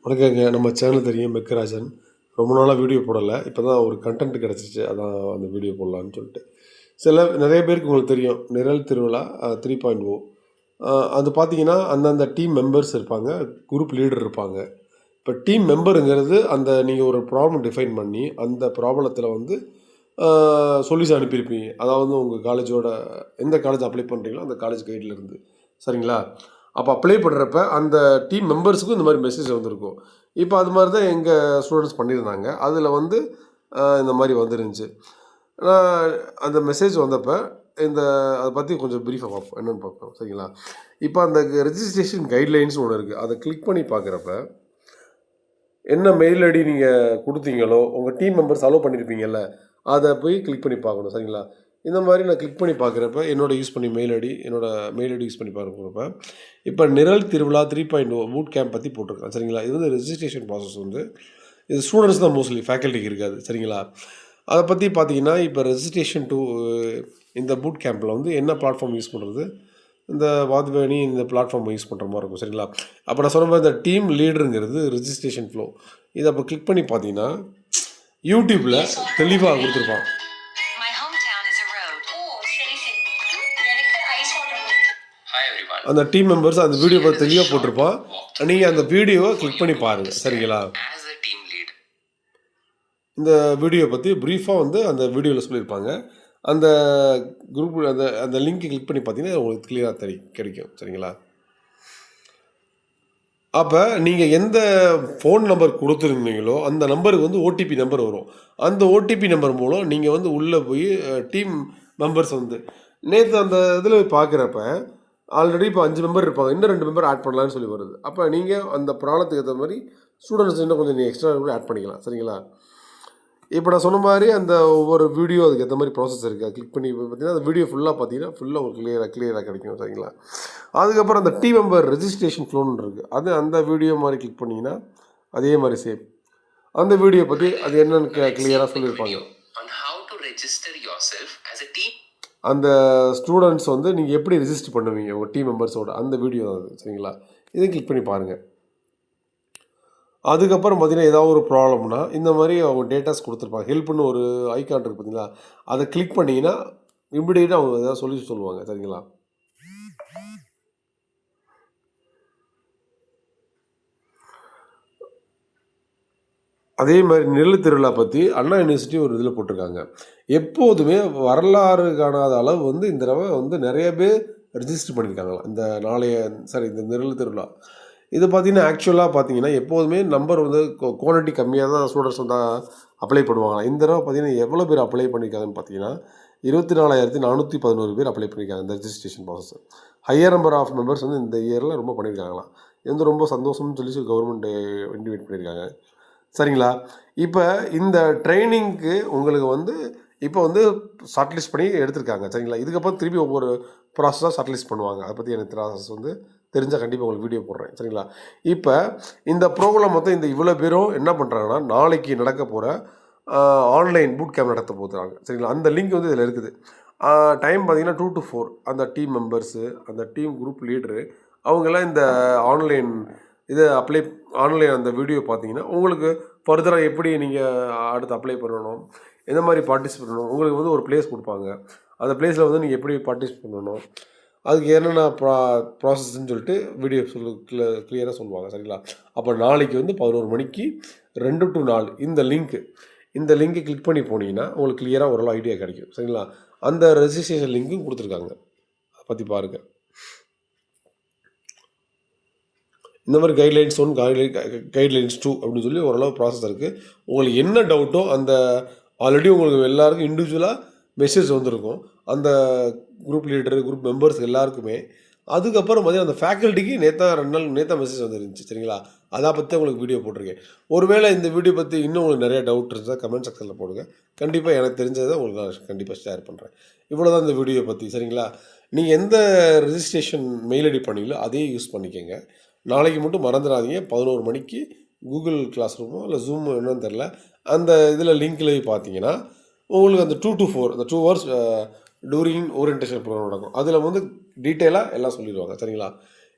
வணக்கங்க. நம்ம சேனல் தெரியும் மெக்கராஜன். ரொம்ப நாளாக வீடியோ போடலை. இப்போ தான் ஒரு கண்டென்ட் கிடச்சிச்சு. அதான் அந்த வீடியோ போடலான்னு சொல்லிட்டு. நிறைய பேருக்கு உங்களுக்கு தெரியும் நிரல் திருவிழா 3.0. அது பார்த்தீங்கன்னா அந்தந்த டீம் மெம்பர்ஸ் இருப்பாங்க, குரூப் லீடர் இருப்பாங்க. இப்போ டீம் மெம்பருங்கிறது அந்த நீங்கள் ஒரு ப்ராப்ளம் டிஃபைன் பண்ணி அந்த ப்ராப்ளத்தில் வந்து சொல்யூஷன் அனுப்பியிருப்பீங்க. அதாவது உங்கள் காலேஜோட எந்த காலேஜ் அப்ளை பண்ணுறீங்களோ அந்த காலேஜ் கைடில் இருந்து, சரிங்களா? அப்போ அப்ளை பண்ணுறப்ப அந்த டீம் மெம்பர்ஸுக்கும் இந்த மாதிரி மெசேஜ் வந்திருக்கும். இப்போ அது மாதிரி தான் எங்கள் ஸ்டூடெண்ட்ஸ் பண்ணியிருந்தாங்க. அதில் வந்து இந்த மாதிரி வந்துருந்துச்சு. அந்த மெசேஜ் வந்தப்போ அதை பற்றி கொஞ்சம் ப்ரீஃபாக பார்ப்போம், என்னென்னு பார்ப்போம், சரிங்களா? இப்போ அந்த ரெஜிஸ்ட்ரேஷன் கைட்லைன்ஸ் ஒன்று இருக்குது. அதை கிளிக் பண்ணி பார்க்குறப்ப என்ன மெயில் ஐடி நீங்கள் கொடுத்தீங்களோ உங்கள் டீம் மெம்பர்ஸ் அலோவ் பண்ணியிருப்பீங்கல்ல, அதை போய் கிளிக் பண்ணி பார்க்கணும், சரிங்களா? இந்த மாதிரி நான் கிளிக் பண்ணி பார்க்குறப்ப என்னோடய மெயில் ஐடி யூஸ் பண்ணி பார்க்குறப்ப இப்போ நிரல் திருவிழா 3.0 பூட் கேம்ப் பற்றி போட்டிருக்கேன், சரிங்களா? இது வந்து ரெஜிஸ்ட்ரேஷன் ப்ராசஸ் வந்து இது ஸ்டூடெண்ட்ஸ் தான் மோஸ்ட்லி, ஃபேக்கல்ட்டிக்கு இருக்காது, சரிங்களா? அதை பற்றி பார்த்தீங்கன்னா இப்போ ரெஜிஸ்ட்ரேஷன் இந்த பூட் கேம்பில் வந்து என்ன பிளாட்ஃபார்ம் யூஸ் பண்ணுறது, இந்த வாத்வேணி இந்த பிளாட்ஃபார்மை யூஸ் பண்ணுற மாதிரி இருக்கும், சரிங்களா? அப்போ நான் சொன்ன மாதிரி இந்த டீம் லீடருங்கிறது ரெஜிஸ்ட்ரேஷன் ஃப்ளோ. இதை அப்போ கிளிக் பண்ணி பார்த்தீங்கன்னா யூடியூப்பில் தெளிவாக கொடுத்துருப்பான். அந்த டீம் மெம்பர்ஸ் அந்த வீடியோ பார்த்து தெளிவாக போட்டிருப்பான். நீங்கள் அந்த வீடியோவை கிளிக் பண்ணி பாருங்கள், சரிங்களா? இந்த வீடியோ பற்றி ப்ரீஃபாக வந்து அந்த வீடியோவில் சொல்லியிருப்பாங்க. அந்த குரூப் அந்த லிங்க்கை கிளிக் பண்ணி பார்த்தீங்கன்னா உங்களுக்கு கிளியராக கிடைக்கும், சரிங்களா? அப்போ நீங்கள் எந்த ஃபோன் நம்பர் கொடுத்துருந்தீங்களோ அந்த நம்பருக்கு வந்து ஓடிபி நம்பர் வரும். அந்த ஓடிபி நம்பர் மூலம் நீங்கள் வந்து உள்ளே போய் டீம் மெம்பர்ஸ் வந்து நேற்று அந்த இதில் பார்க்குறப்ப ஆல்ரெடி இப்போ 5 மெம்பர் இருப்பாங்க, இன்னும் 2 மெம்பர் ஆட் பண்ணலான்னு சொல்லி வருது. அப்போ நீங்கள் அந்த ப்ராப்ளத்துக்கு ஏற்ற மாதிரி ஸ்டூடெண்ட்ஸ் இன்னும் கொஞ்சம் நீங்கள் எக்ஸ்ட்ரா கூட ஆட் பண்ணிக்கலாம், சரிங்களா? இப்போ நான் சொன்ன மாதிரி அந்த ஒவ்வொரு வீடியோ அதுக்கு ஏற்ற மாதிரி ப்ராசஸ் இருக்குது. கிளிக் பண்ணி பார்த்தீங்கன்னா அந்த வீடியோ ஃபுல்லாக உங்களுக்கு கிளியராக கிடைக்கும், சரிங்களா? அதுக்கப்புறம் அந்த டீம் மெம்பர் ரெஜிஸ்ட்ரேஷன் ஃப்ளோன்னு இருக்குது. அந்த வீடியோ மாதிரி கிளிக் பண்ணிங்கன்னா அதே மாதிரி சேம் அந்த வீடியோ பற்றி அது என்னென்னு கிளியராக சொல்லியிருப்பாங்க. அந்த ஸ்டூடெண்ட்ஸ் வந்து நீங்கள் எப்படி ரெஜிஸ்டர் பண்ணுவீங்க உங்கள் டீம் மெம்பர்ஸோட அந்த வீடியோ தான் அது, சரிங்களா? இதை கிளிக் பண்ணி பாருங்கள். அதுக்கப்புறம் பார்த்தீங்கன்னா ஏதாவது ஒரு ப்ராப்ளம்னா இந்த மாதிரி அவங்க டேட்டாஸ் கொடுத்துருப்பாங்க. ஹெல்ப்னு ஒரு ஐக்கான் இருக்குது பார்த்தீங்களா, அதை கிளிக் பண்ணிங்கன்னா இமிடியேட்டாக அவங்க ஏதாவது சொல்லுவாங்க, சரிங்களா? அதே மாதிரி நெல் திருவிழா பற்றி அண்ணா யூனிவர்சிட்டி ஒரு இதில் போட்டிருக்காங்க. எப்போதுமே வரலாறு காணாத அளவு வந்து இந்த தடவை வந்து நிறைய பேர் ரிஜிஸ்டர் பண்ணியிருக்காங்களாம் இந்த நெல் திருவிழா. இது பார்த்தீங்கன்னா ஆக்சுவலாக பார்த்தீங்கன்னா எப்போதுமே நம்பர் வந்து குவான்டிட்டி கம்மியாக தான் ஸ்டூடெண்ட்ஸ் வந்து அப்ளை பண்ணுவாங்களாம். இந்த தடவை பார்த்தீங்கன்னா எவ்வளோ பேர் அப்ளை பண்ணியிருக்காங்கன்னு பார்த்தீங்கன்னா 24,411 பேர் அப்ளை பண்ணியிருக்காங்க இந்த registration process. Higher number of members வந்து இந்த இயரில் ரொம்ப பண்ணியிருக்காங்களாம். இது வந்து ரொம்ப சந்தோஷம்னு சொல்லி கவர்மெண்ட் இன்டிமேட் பண்ணியிருக்காங்க, சரிங்களா? இப்போ இந்த ட்ரைனிங்க்கு உங்களுக்கு வந்து இப்போ வந்து ஷார்ட்லிஸ்ட் பண்ணி எடுத்திருக்காங்க, சரிங்களா? இதுக்கப்புறம் திருப்பி ஒவ்வொரு ப்ராசஸாக ஷார்ட்லிஸ்ட் பண்ணுவாங்க. அதை பற்றி எனக்கு ப்ராசஸ் வந்து தெரிஞ்சால் கண்டிப்பாக உங்களுக்கு வீடியோ போடுறேன், சரிங்களா? இப்போ இந்த ப்ரோக்ராம் மொத்தம் இவ்வளோ பேரும் என்ன பண்ணுறாங்கன்னா நாளைக்கு நடக்க போகிற ஆன்லைன் பூட் கேம்ப் நடத்த போகிறாங்க, சரிங்களா? அந்த லிங்க் வந்து இதில் இருக்குது. டைம் பார்த்தீங்கன்னா 2 to 4 அந்த டீம் மெம்பர்ஸு அந்த டீம் குரூப் லீடரு அவங்கெல்லாம் இந்த ஆன்லைன் அந்த வீடியோ பார்த்தீங்கன்னா உங்களுக்கு ஃபர்தராக எப்படி நீங்கள் அடுத்து அப்ளை பண்ணணும், எந்த மாதிரி பார்ட்டிசிபேட் பண்ணணும், உங்களுக்கு வந்து ஒரு பிளேஸ் கொடுப்பாங்க. அந்த பிளேஸில் வந்து நீங்கள் எப்படி பார்ட்டிசிபேட் பண்ணணும், அதுக்கு என்னென்ன ப்ராசஸ்ன்னு சொல்லிட்டு வீடியோ கிளியராக சொல்லுவாங்க, சரிங்களா? அப்போ நாளைக்கு வந்து 11 மணிக்கு 2 to 4 இந்த லிங்க்கை கிளிக் பண்ணி போனீங்கன்னா உங்களுக்கு கிளியராக ஓரளவு ஐடியா கிடைக்கும், சரிங்களா? அந்த ரெஜிஸ்ட்ரேஷன் லிங்க்கும் கொடுத்துருக்காங்க, அதை பற்றி பாருங்கள். இந்த மாதிரி கைட்லைன்ஸ் 1 கைட்லைன்ஸ் 2 அப்படின்னு சொல்லி ஓரளவு ப்ராசஸ் இருக்குது. உங்களுக்கு என்ன டவுட்டோ அந்த ஆல்ரெடி உங்களுக்கு எல்லாருக்கும் இண்டிவிஜுவலாக மெசேஜ் வந்திருக்கும் அந்த குரூப் லீடரு குரூப் மெம்பர்ஸ் எல்லாருக்குமே. அதுக்கப்புறம் பார்த்தீங்கன்னா அந்த ஃபேக்கல்ட்டிக்கு நேற்றா மெசேஜ் வந்துருந்துச்சு, சரிங்களா? அதை பற்றி உங்களுக்கு வீடியோ போட்டிருக்கேன். ஒருவேளை இந்த வீடியோ பற்றி இன்னும் உங்களுக்கு நிறைய டவுட் இருந்தால் கமெண்ட் செக்ஷனில் போடுங்க. கண்டிப்பாக எனக்கு தெரிஞ்சதை உங்களுக்கு நான் கண்டிப்பாக ஷேர் பண்ணுறேன். இவ்வளோ தான் இந்த வீடியோ பற்றி, சரிங்களா? நீங்கள் எந்த ரெஜிஸ்ட்ரேஷன் மெயில் ஐடி பண்ணீங்களோ அதே யூஸ் பண்ணிக்கோங்க. நாளைக்கு மட்டும் மறந்துடாதீங்க, 11 மணிக்கு கூகுள் கிளாஸ் ரூமோ இல்லை ஜூமோ என்னன்னு தெரில, அந்த இதில் லிங்க்கில் பார்த்தீங்கன்னா உங்களுக்கு அந்த 2 to 4 அந்த 2 hours டூரிங் ஓரியன்டேஷன் ப்ரோக்ராம் நடக்கும். அதில் வந்து டீட்டெயிலாக எல்லாம் சொல்லிடுவாங்க, சரிங்களா?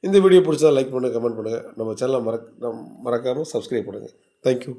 இந்த வீடியோ பிடிச்சா லைக் பண்ணுங்கள், கமெண்ட் பண்ணுங்கள். நம்ம சேனலை மறக்காமல் சப்ஸ்கிரைப் பண்ணுங்கள். தேங்க்யூ.